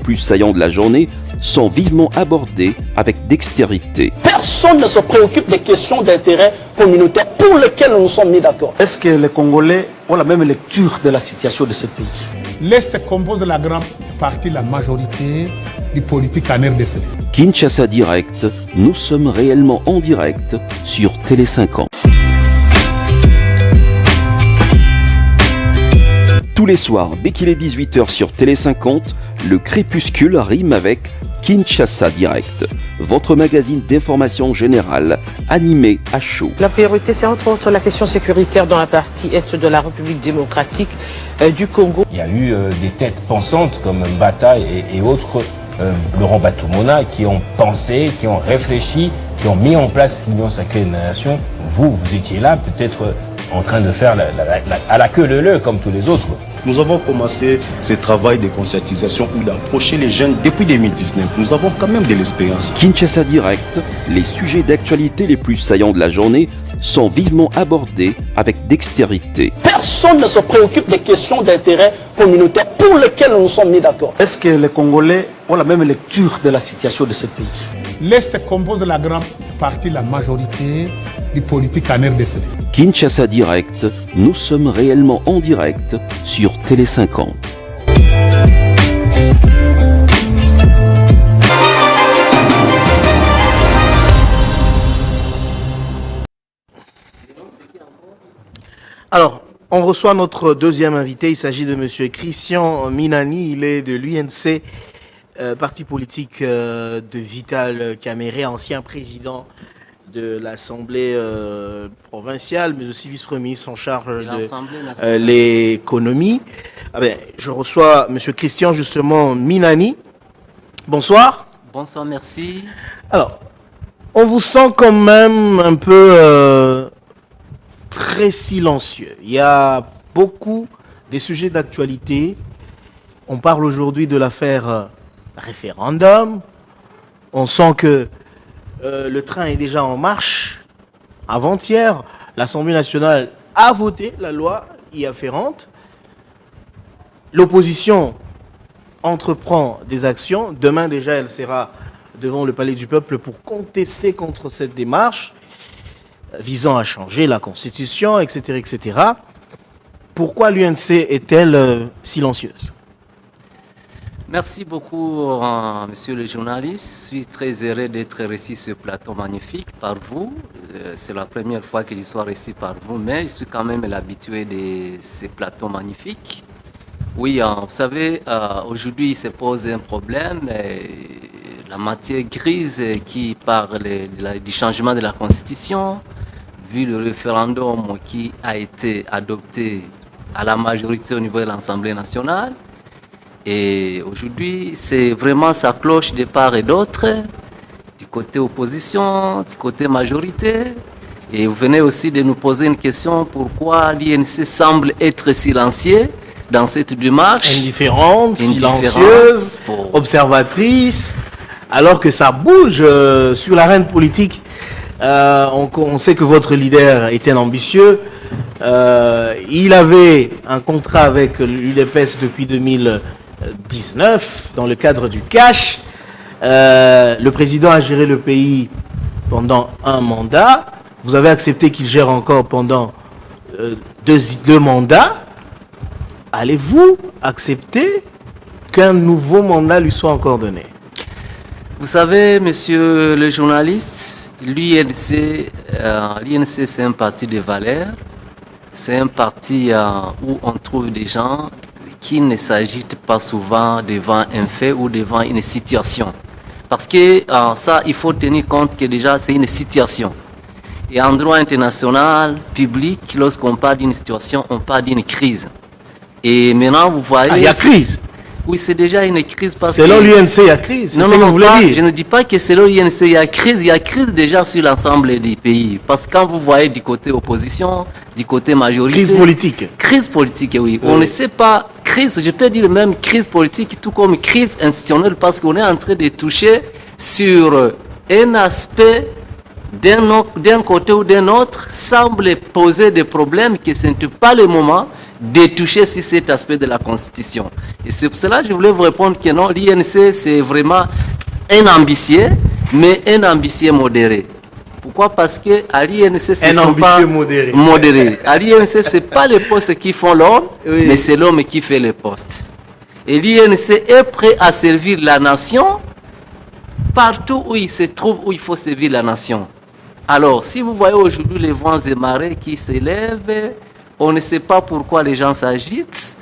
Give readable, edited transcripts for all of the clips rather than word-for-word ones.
plus saillants de la journée sont vivement abordés avec dextérité. Personne ne se préoccupe des questions d'intérêt communautaire pour lesquelles nous nous sommes mis d'accord. Est-ce que les Congolais ont la même lecture de la situation de ce pays? L'Est compose la grande partie, la majorité du politique en RDC. Kinshasa Direct, nous sommes réellement en direct sur Télé 50. Tous les soirs, dès qu'il est 18h sur Télé 50, le crépuscule rime avec Kinshasa Direct, votre magazine d'information générale animé à chaud. La priorité, c'est entre autres la question sécuritaire dans la partie est de la République démocratique du Congo. Il y a eu des têtes pensantes comme Mbata et autres, Laurent Batumona, qui ont pensé, qui ont réfléchi, qui ont mis en place l'Union sacrée des nations. Vous étiez là, peut-être en train de faire à la queue leu comme tous les autres. Nous avons commencé ce travail de conscientisation ou d'approcher les jeunes depuis 2019. Nous avons quand même de l'expérience. Kinshasa Direct, les sujets d'actualité les plus saillants de la journée sont vivement abordés avec dextérité. Personne ne se préoccupe des questions d'intérêt communautaire pour lesquelles nous nous sommes mis d'accord. Est-ce que les Congolais ont la même lecture de la situation de ce pays? L'Est compose la grande partie, la majorité du politique en RDC. Kinshasa Direct, nous sommes réellement en direct sur Télé 50. Alors, on reçoit notre deuxième invité. Il s'agit de M. Christian Minani. Il est de l'UNC, parti politique de Vital Kamerhe, ancien président de l'Assemblée provinciale, mais aussi vice-premier ministre en charge de l'économie. Je reçois M. Christian, justement, Minani. Bonsoir. Bonsoir, merci. Alors, on vous sent quand même un peu très silencieux. Il y a beaucoup de sujets d'actualité. On parle aujourd'hui de l'affaire référendum. On sent que le train est déjà en marche. Avant-hier, l'Assemblée nationale a voté la loi y afférente. L'opposition entreprend des actions. Demain déjà, elle sera devant le Palais du Peuple pour contester contre cette démarche visant à changer la Constitution, etc., etc. Pourquoi l'UNC est-elle silencieuse? Merci beaucoup, monsieur le journaliste. Je suis très heureux d'être reçu sur ce plateau magnifique par vous. C'est la première fois que je suis reçu par vous, mais je suis quand même l'habitué de ces plateaux magnifiques. Oui, vous savez, aujourd'hui, il se pose un problème. La matière grise qui parle du changement de la Constitution, vu le référendum qui a été adopté à la majorité au niveau de l'Assemblée nationale. Et aujourd'hui, c'est vraiment sa cloche de part et d'autre, du côté opposition, du côté majorité. Et vous venez aussi de nous poser une question, pourquoi l'INC semble être silencieux dans cette démarche? Indifférente, silencieuse, observatrice, alors que ça bouge sur l'arène politique. On sait que votre leader était ambitieux. Il avait un contrat avec l'UDPS depuis 2019 dans le cadre du cash. Le président a géré le pays pendant un mandat. Vous avez accepté qu'il gère encore pendant deux mandats. Allez-vous accepter qu'un nouveau mandat lui soit encore donné? Vous savez, monsieur le journaliste, l'UNC, c'est un parti de valeurs. C'est un parti où on trouve des gens qui ne s'agitent pas souvent devant un fait ou devant une situation. Parce que ça, il faut tenir compte que déjà, c'est une situation. Et en droit international, public, lorsqu'on parle d'une situation, on parle d'une crise. Et maintenant, vous voyez... il y a crise. Oui, c'est déjà une crise parce selon l'UNC, il y a crise. Non, je ne dis pas que selon l'UNC, il y a crise déjà sur l'ensemble des pays. Parce que quand vous voyez du côté opposition, du côté majorité... Crise politique. Crise politique, oui. On ne sait pas, crise, je peux dire même crise politique, tout comme crise institutionnelle, parce qu'on est en train de toucher sur un aspect d'un côté ou d'un autre, semble poser des problèmes que ce n'est pas le moment détoucher sur cet aspect de la Constitution. Et c'est pour cela que je voulais vous répondre que non, l'INC, c'est vraiment un ambitieux, mais un ambitieux modéré. Pourquoi? Parce qu'à l'INC, c'est pas modéré. À l'INC, ce n'est pas les postes qui font l'homme, oui, mais c'est l'homme qui fait les postes. Et l'INC est prêt à servir la nation partout où il se trouve, où il faut servir la nation. Alors, si vous voyez aujourd'hui les vents et marées qui s'élèvent, on ne sait pas pourquoi les gens s'agitent.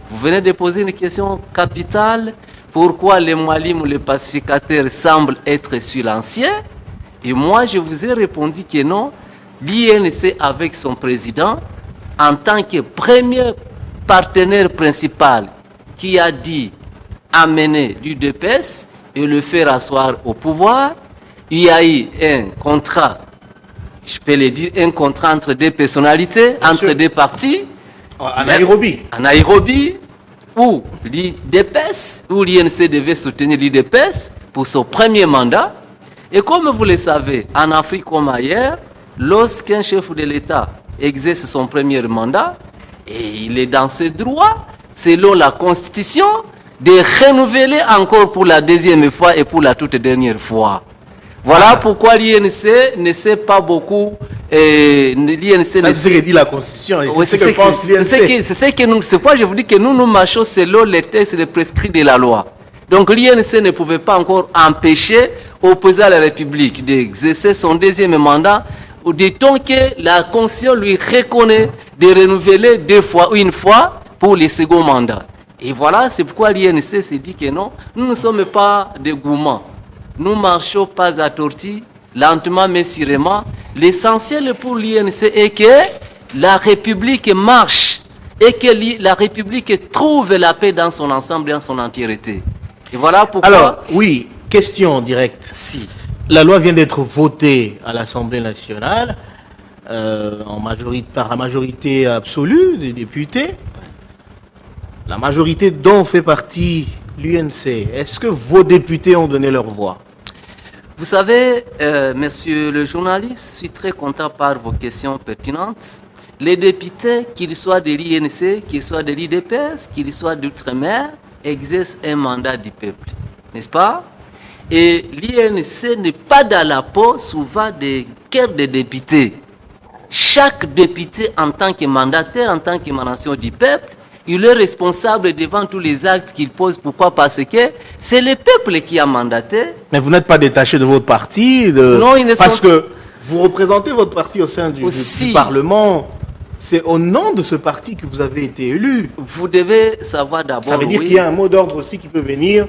Vous venez de poser une question capitale. Pourquoi les Mwalim ou les pacificateurs semblent être silencieux? Et moi, je vous ai répondu que non. L'INC, avec son président, en tant que premier partenaire principal qui a dit amener l'UDPS et le faire asseoir au pouvoir, il y a eu un contrat, je peux le dire, un contrat entre deux personnalités, entre deux partis. En Nairobi. En Nairobi, où l'IDPS, où l'INC devait soutenir l'IDPS pour son premier mandat. Et comme vous le savez, en Afrique comme ailleurs, lorsqu'un chef de l'État exerce son premier mandat, et il est dans ses droits, selon la Constitution, de renouveler encore pour la deuxième fois et pour la toute dernière fois. Voilà pourquoi l'INC ne sait pas beaucoup. L'INC c'est ce que dit la Constitution. Oui, c'est ce que pense l'INC. C'est pourquoi je vous dis que nous marchons selon les textes et les prescrits de la loi. Donc l'INC ne pouvait pas encore empêcher au président de la République d'exercer son deuxième mandat. Dit-on que la Constitution lui reconnaît de renouveler deux fois ou une fois pour le second mandat. Et voilà, c'est pourquoi l'INC s'est dit que non, nous ne sommes pas des gourmands. Nous marchons pas à tortille, lentement mais sûrement. L'essentiel pour l'INC est que la République marche et que la République trouve la paix dans son ensemble, dans son entièreté. Et voilà pourquoi... Alors, oui, question directe. Si. La loi vient d'être votée à l'Assemblée nationale par la majorité absolue des députés. La majorité dont fait partie l'UNC. Est-ce que vos députés ont donné leur voix? Vous savez, monsieur le journaliste, je suis très content par vos questions pertinentes. Les députés, qu'ils soient de l'INC, qu'ils soient de l'IDPS, qu'ils soient d'outre-mer, exercent un mandat du peuple, n'est-ce pas? Et l'INC n'est pas dans la peau souvent des cœurs des députés. Chaque député, en tant que mandataire, en tant qu'émanation du peuple, il est responsable devant tous les actes qu'il pose. Pourquoi? Parce que c'est le peuple qui a mandaté. Mais vous n'êtes pas détaché de votre parti Non, ils ne parce que vous représentez votre parti au sein du Parlement. C'est au nom de ce parti que vous avez été élu. Vous devez savoir d'abord... Ça veut dire qu'il y a un mot d'ordre aussi qui peut venir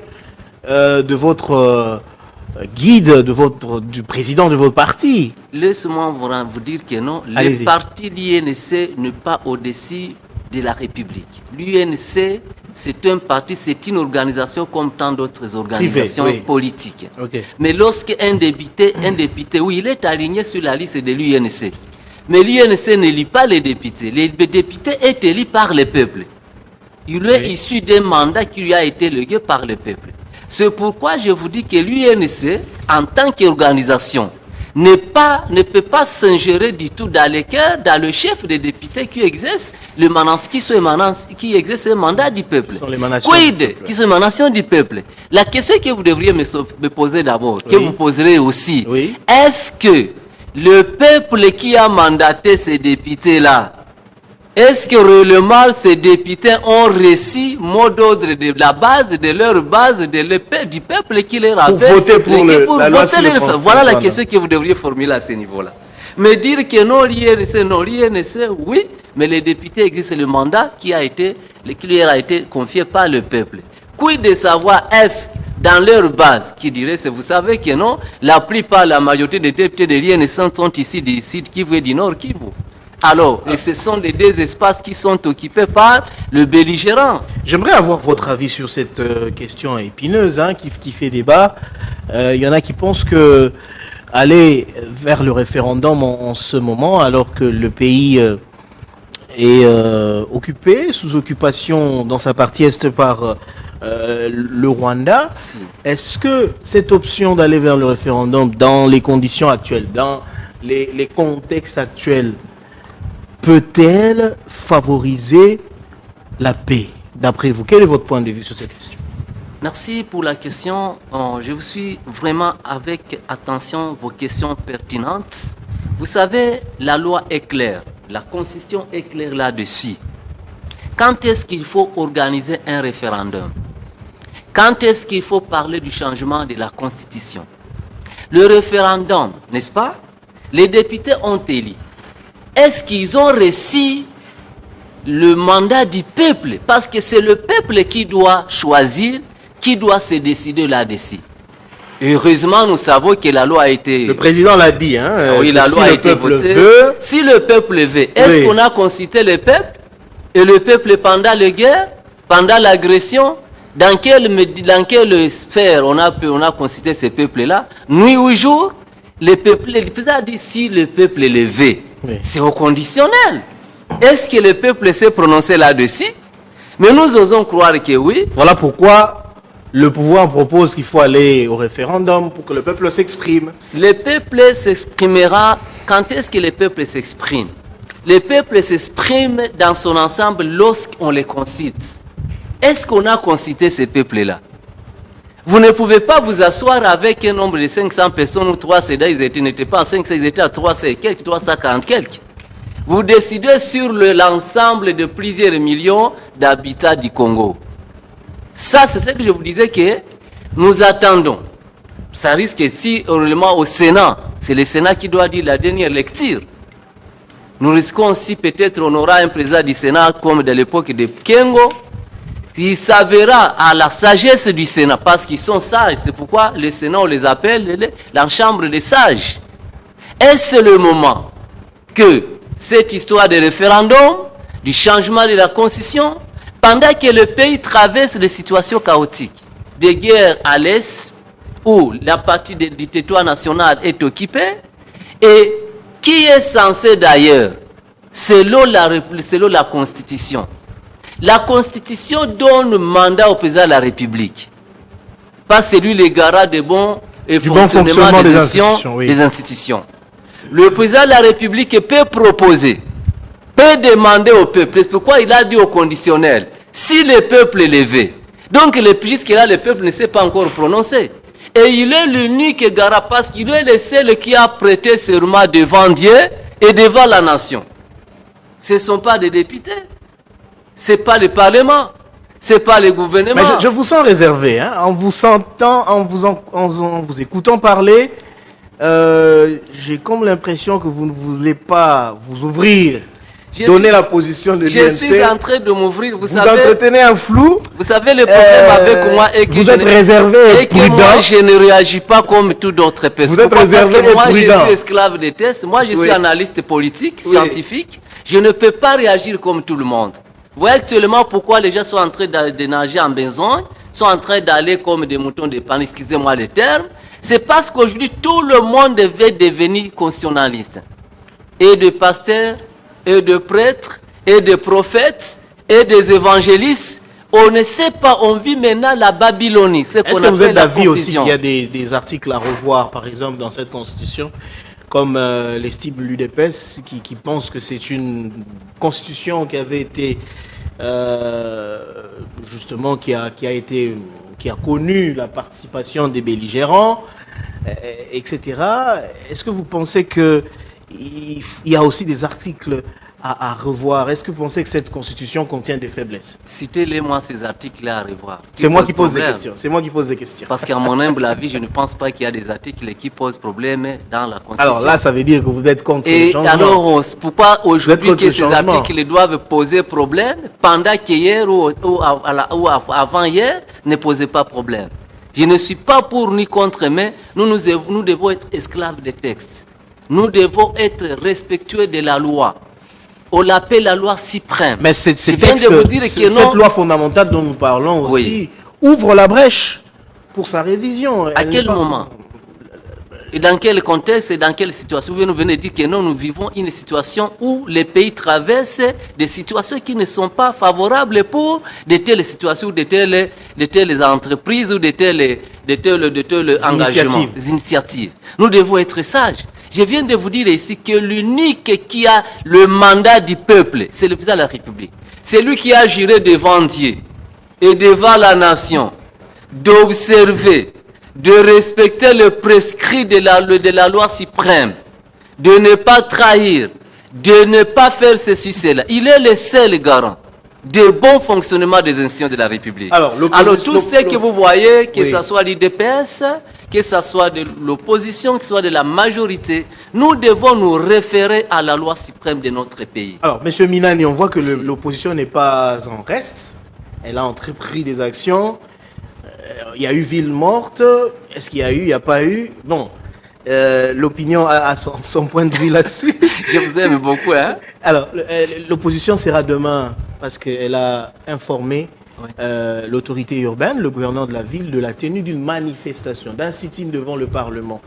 de votre guide, du président de votre parti. Laissez-moi vous dire que non, le parti l'INC n'est pas au-dessus de la République. L'UNC, c'est un parti, c'est une organisation comme tant d'autres organisations politiques. Okay. Mais lorsqu'un député, oui, il est aligné sur la liste de l'UNC. Mais l'UNC ne lit pas les députés. Les députés est élu par le peuple. Il est issu d'un mandat qui lui a été légué par le peuple. C'est pourquoi je vous dis que l'UNC, en tant qu'organisation, ne peut pas s'ingérer du tout dans le cœur, dans le chef des députés qui exerce qui exerce le mandat du peuple. Qui sont l'émanation du peuple. La question que vous devriez me poser d'abord, que vous poserez aussi, est-ce que le peuple qui a mandaté ces députés-là, est-ce que réellement ces députés ont reçu mot d'ordre de la base, de leur base, du peuple qui les rappelle pour voter pour la loi sur le Voilà la question que vous devriez formuler à ce niveau-là. Mais dire que non, l'INC, oui, mais les députés exercent le mandat qui leur a été confié par le peuple. Quid de savoir est-ce dans leur base, qui dirait, vous savez que non, la plupart, la majorité des députés de l'INC sont ici du Sud Kivu et du Nord Kivu. Alors, et ce sont les deux espaces qui sont occupés par le belligérant. J'aimerais avoir votre avis sur cette question épineuse qui fait débat. Il y en a qui pensent que aller vers le référendum en ce moment, alors que le pays est occupé, sous occupation dans sa partie est par le Rwanda, est-ce que cette option d'aller vers le référendum dans les conditions actuelles, dans les contextes actuels, peut-elle favoriser la paix, d'après vous? Quel est votre point de vue sur cette question? Merci pour la question. Je vous suis vraiment avec attention vos questions pertinentes. Vous savez, la loi est claire, la Constitution est claire là-dessus. Quand est-ce qu'il faut organiser un référendum? Quand est-ce qu'il faut parler du changement de la Constitution? Le référendum, n'est-ce pas? Les députés ont élu. Est-ce qu'ils ont reçu le mandat du peuple? Parce que c'est le peuple qui doit choisir, qui doit se décider là-dessus. Heureusement, nous savons que la loi a été... Le président l'a dit, hein? Oui, la loi a été votée. Si le peuple veut, est-ce qu'on a consulté le peuple? Et le peuple, pendant les guerres, pendant l'agression, dans quelle sphère on a consulté ce peuple-là? Nuit ou jour? Le président a dit si le peuple le veut. C'est au conditionnel. Est-ce que le peuple s'est prononcé là-dessus? Mais nous osons croire que oui. Voilà pourquoi le pouvoir propose qu'il faut aller au référendum pour que le peuple s'exprime. Le peuple s'exprimera. Quand est-ce que le peuple s'exprime? Le peuple s'exprime dans son ensemble lorsqu'on les consulte. Est-ce qu'on a consulté ces peuples-là? Vous ne pouvez pas vous asseoir avec un nombre de 500 personnes ou 300, ils n'étaient pas à 500, ils étaient à 300 et quelques, 340 quelques. Vous décidez sur l'ensemble de plusieurs millions d'habitants du Congo. Ça, c'est ce que je vous disais que nous attendons. Ça risque, si au Sénat, c'est le Sénat qui doit dire la dernière lecture. Nous risquons aussi, peut-être, on aura un président du Sénat comme de l'époque de Kengo. Il s'avérera à la sagesse du Sénat, parce qu'ils sont sages. C'est pourquoi le Sénat, on les appelle la chambre des sages. Est-ce le moment que cette histoire de référendum, du changement de la Constitution, pendant que le pays traverse des situations chaotiques, des guerres à l'Est, où la partie du territoire national est occupée, et qui est censé d'ailleurs, selon la Constitution, la Constitution donne mandat au président de la République. Pas celui le garant de bon fonctionnement des institutions. Le président de la République peut proposer, peut demander au peuple. C'est pourquoi il a dit au conditionnel, si le peuple est levé. Donc jusque-là, le peuple ne s'est pas encore prononcé. Et il est l'unique garant parce qu'il est le seul qui a prêté serment devant Dieu et devant la nation. Ce ne sont pas des députés. Ce n'est pas le Parlement, ce n'est pas le gouvernement. Mais je vous sens réservé, hein, en vous sentant, en vous écoutant parler, j'ai comme l'impression que vous ne voulez pas vous ouvrir, donner la position de l'UNC. Je suis en train de m'ouvrir, vous savez. Vous entretenez un flou. Vous savez, le problème avec moi est que vous êtes réservé et prudent. Moi, je ne réagis pas comme toute d'autres personnes. Vous êtes réservé et prudent. Moi, je suis esclave des tests. Moi, je suis analyste politique, scientifique. Je ne peux pas réagir comme tout le monde. Vous voyez actuellement pourquoi les gens sont en train de nager en besogne, sont en train d'aller comme des moutons de paille, excusez-moi le terme. C'est parce qu'aujourd'hui, tout le monde veut devenir constitutionnaliste. Et de pasteurs, et de prêtres, et de prophètes, et des évangélistes. On ne sait pas, on vit maintenant la Babylonie. Est-ce que vous êtes d'avis aussi qu'il y a des articles à revoir, par exemple, dans cette constitution, comme l'estime l'UDPS, qui pense que c'est une constitution qui avait été, justement, qui a connu la participation des belligérants, etc. Est-ce que vous pensez qu'il y a aussi des articles à revoir? Est-ce que vous pensez que cette constitution contient des faiblesses? Citez-les-moi ces articles-là à revoir. C'est moi qui pose des questions. C'est moi qui pose des questions. Parce qu'à mon humble avis, je ne pense pas qu'il y a des articles qui posent problème dans la Constitution. Alors là, ça veut dire que vous êtes contre le changement. Et alors, pourquoi aujourd'hui que ces articles doivent poser problème pendant qu'hier ou avant-hier ne posaient pas problème? Je ne suis pas pour ni contre, mais nous devons être esclaves des textes. Nous devons être respectueux de la loi. On l'appelle la loi suprême. Mais cette loi fondamentale dont nous parlons aussi ouvre la brèche pour sa révision. À quel moment? Et dans quel contexte et dans quelle situation? Vous venez de dire que non, nous vivons une situation où les pays traversent des situations qui ne sont pas favorables pour de telles situations, de telles entreprises ou de tels engagements, des initiatives. Nous devons être sages. Je viens de vous dire ici que l'unique qui a le mandat du peuple, c'est le président de la République. C'est lui qui a juré devant Dieu et devant la nation d'observer, de respecter le prescrit de la loi suprême, de ne pas trahir, de ne pas faire ceci, cela. Il est le seul garant du bon fonctionnement des institutions de la République. Alors tout ce que vous voyez, que ce soit l'IDPS, que ce soit de l'opposition, que ce soit de la majorité, nous devons nous référer à la loi suprême de notre pays. Alors, M. Minani, on voit que l'opposition n'est pas en reste. Elle a entrepris des actions. Il y a eu ville morte. Est-ce qu'il y a eu, il n'y a pas eu? Bon, l'opinion a son point de vue là-dessus. Je vous aime beaucoup. Hein? Alors, l'opposition sera demain parce qu'elle a informé l'autorité urbaine, le gouverneur de la ville, de la tenue d'une manifestation, d'un sit-in devant le Parlement.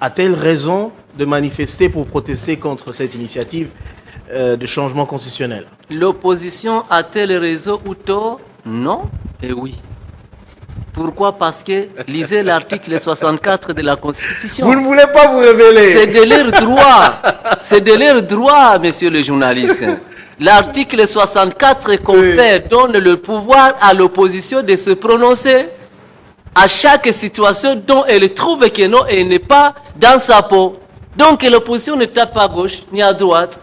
A-t-elle raison de manifester pour protester contre cette initiative de changement constitutionnel? L'opposition a-t-elle raison ou tort? Non et oui. Pourquoi? Parce que lisez l'article 64 de la Constitution. Vous ne voulez pas vous révéler. C'est de leur droit. C'est de leur droit, monsieur le journaliste. L'article 64 confère, donne le pouvoir à l'opposition de se prononcer à chaque situation dont elle trouve que non, elle n'est pas dans sa peau. Donc l'opposition ne tape pas à gauche ni à droite.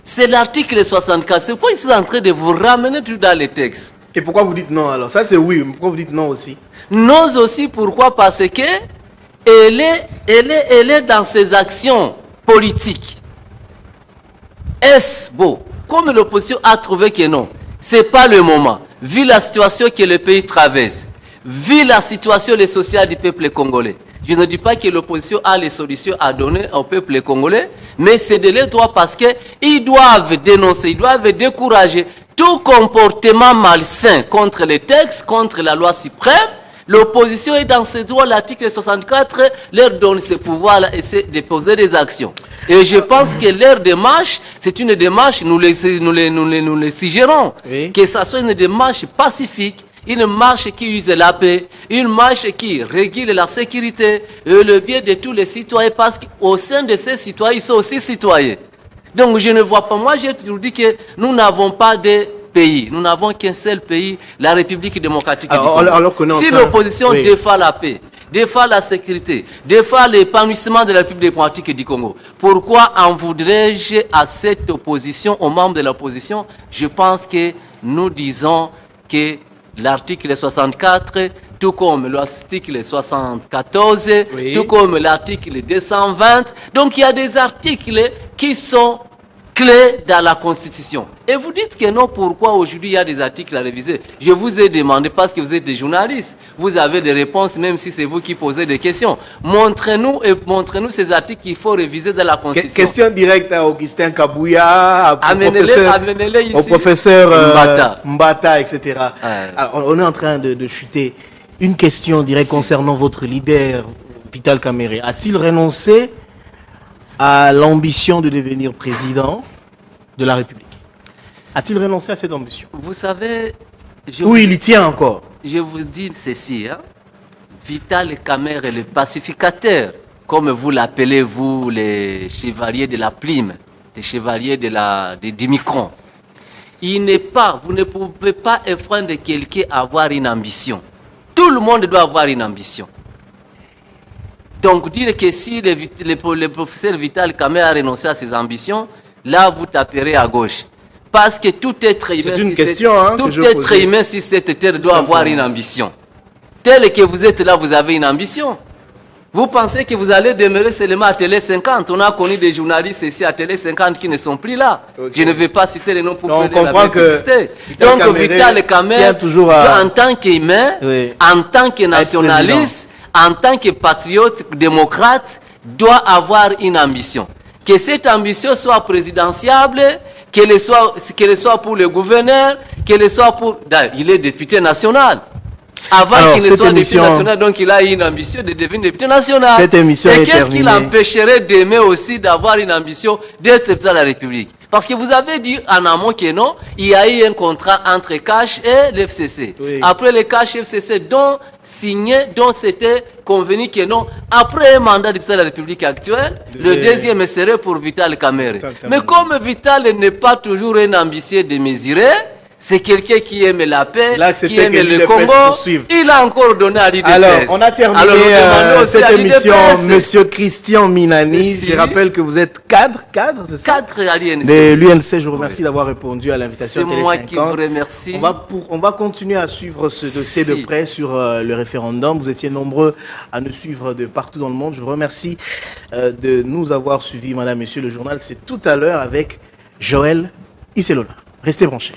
C'est l'article 64. C'est pourquoi ils sont en train de vous ramener tout dans les textes. Et pourquoi vous dites non alors? Ça c'est oui, pourquoi vous dites non aussi? Non aussi, pourquoi? Parce que elle est dans ses actions politiques. Est-ce beau? Comme l'opposition a trouvé que non, ce n'est pas le moment. Vu la situation que le pays traverse, vu la situation sociale du peuple congolais, je ne dis pas que l'opposition a les solutions à donner au peuple congolais, mais c'est de leur droit parce qu'ils doivent dénoncer, ils doivent décourager tout comportement malsain contre les textes, contre la loi suprême. L'opposition est dans ses droits, l'article 64 leur donne ce pouvoir-là et c'est de poser des actions. Et je pense que leur démarche, c'est une démarche, nous les suggérons, que ce soit une démarche pacifique, une marche qui use la paix, une marche qui régule la sécurité et le bien de tous les citoyens, parce qu'au sein de ces citoyens, ils sont aussi citoyens. Donc je ne vois pas, moi j'ai toujours dit que nous n'avons pas de pays, nous n'avons qu'un seul pays, la République démocratique du Congo. Si l'opposition défend la paix, défend la sécurité, défend l'épanouissement de la République démocratique du Congo, pourquoi en voudrais-je à cette opposition, aux membres de l'opposition? Je pense que nous disons que l'article 64, tout comme l'article 74, tout comme l'article 220. Donc il y a des articles qui sont clés dans la Constitution. Et vous dites que non, pourquoi aujourd'hui il y a des articles à réviser? Je vous ai demandé parce que vous êtes des journalistes. Vous avez des réponses même si c'est vous qui posez des questions. Montrez-nous ces articles qu'il faut réviser dans la Constitution. Question directe à Augustin Kabouya, au professeur Mbata, etc. Alors, on est en train de chuter. Une question directe concernant votre leader, Vital Kamerhe. A-t-il renoncé à l'ambition de devenir président de la République? A-t-il renoncé à cette ambition? Vous savez... il y tient encore. Je vous dis ceci. Vital Kamerhe est le pacificateur, comme vous l'appelez, vous, les chevaliers de la plume, les chevaliers du micron. Vous ne pouvez pas effrayer quelqu'un à avoir une ambition. Tout le monde doit avoir une ambition. Donc dire que si le professeur Vital Kamerhe a renoncé à ses ambitions, là vous taperez à gauche. Parce que tout être humain sur cette terre doit avoir une ambition. Tel que vous êtes là, vous avez une ambition. Vous pensez que vous allez demeurer seulement à Télé 50. On a connu des journalistes ici à Télé 50 qui ne sont plus là. Je ne vais pas citer les noms pour on comprend que donc Vital Kamerhe, en tant qu'humain, en tant que nationaliste, en tant que patriote démocrate, doit avoir une ambition. Que cette ambition soit présidentiable, qu'elle soit pour le gouverneur, qu'elle soit pour... Il est député national. Avant qu'il ne soit député national, donc il a une ambition de devenir député national. Cette émission et qu'est-ce qui l'empêcherait d'aimer aussi d'avoir une ambition d'être président de la République? Parce que vous avez dit en amont que non, il y a eu un contrat entre Cash et l'FCC. Oui. Après le Cash FCC, dont signé, dont c'était convenu que non, après un mandat du président de la République actuelle, le deuxième serait pour Vital Kamerhe. Mais comme Vital n'est pas toujours un ambitieux démesuré, c'est quelqu'un qui aime la paix, qui aime le Congo. Il a encore donné à l'IDPS. Alors, on a terminé cette émission. Monsieur Christian Minani, je rappelle que vous êtes cadre, c'est ça? Cadre à l'UNC. De l'UNC, je vous remercie d'avoir répondu à l'invitation. C'est moi qui vous remercie. On va continuer à suivre ce dossier de près sur le référendum. Vous étiez nombreux à nous suivre de partout dans le monde. Je vous remercie de nous avoir suivis, madame, monsieur. Le journal, c'est tout à l'heure avec Joël Iselona. Restez branchés.